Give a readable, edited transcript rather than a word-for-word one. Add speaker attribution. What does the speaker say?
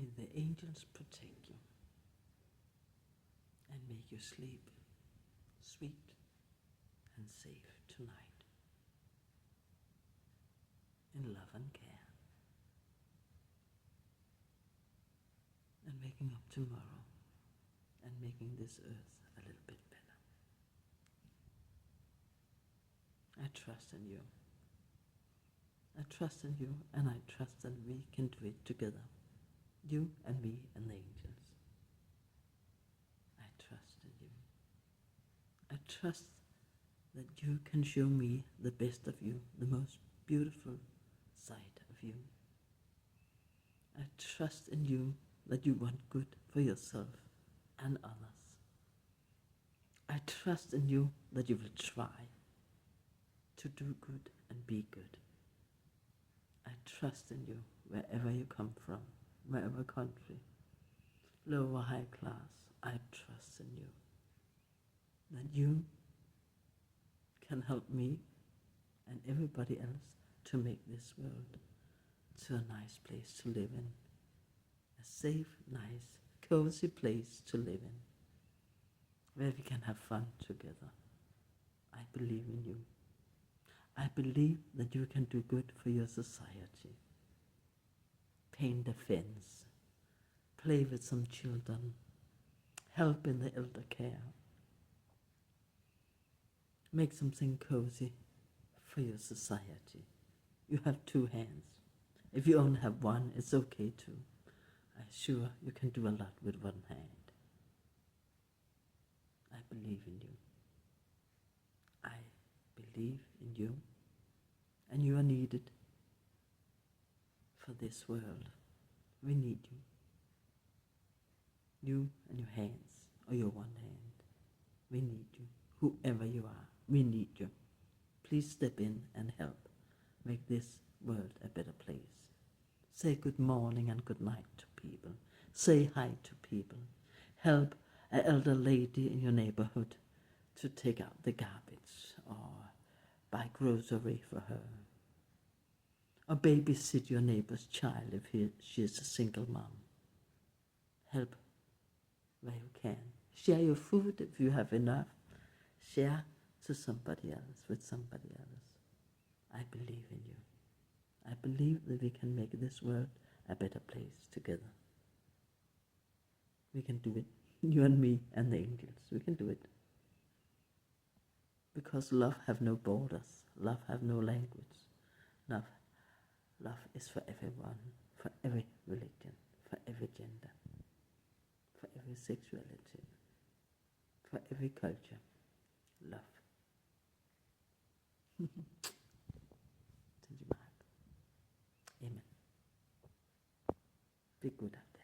Speaker 1: May the angels protect you and make you sleep sweet and safe tonight in love and care, and waking up tomorrow and making this earth a little bit better. I trust in you. I trust in you, and I trust that we can do it together. You and me and the angels. I trust in you. I trust that you can show me the best of you, the most beautiful side of you. I trust in you that you want good for yourself and others. I trust in you that you will try to do good and be good. I trust in you wherever you come from, wherever country, low or high class. I trust in you that you can help me and everybody else to make this world to a nice place to live in, a safe, nice, cozy place to live in, where we can have fun together. I believe in you. I believe that you can do good for your society. Paint a fence, play with some children, help in the elder care, make something cozy for your society. You have two hands. If you only have one, it's okay too. I'm sure you can do a lot with one hand. I believe in you. I believe in you, and you are needed for this world. We need you. You and your hands, or your one hand. We need you. Whoever you are, we need you. Please step in and help make this world a better place. Say good morning and good night to people. Say hi to people. Help an elder lady in your neighborhood to take out the garbage, or buy grocery for her, or babysit your neighbor's child if she is a single mom. Help where you can. Share your food if you have enough. Share to somebody else, with somebody else. I believe in you. I believe that we can make this world a better place together. We can do it. You and me and the angels. We can do it. Because love have no borders. Love have no language. Love is for everyone, for every religion, for every gender, for every sexuality, for every culture. Love. Amen. Be good out there.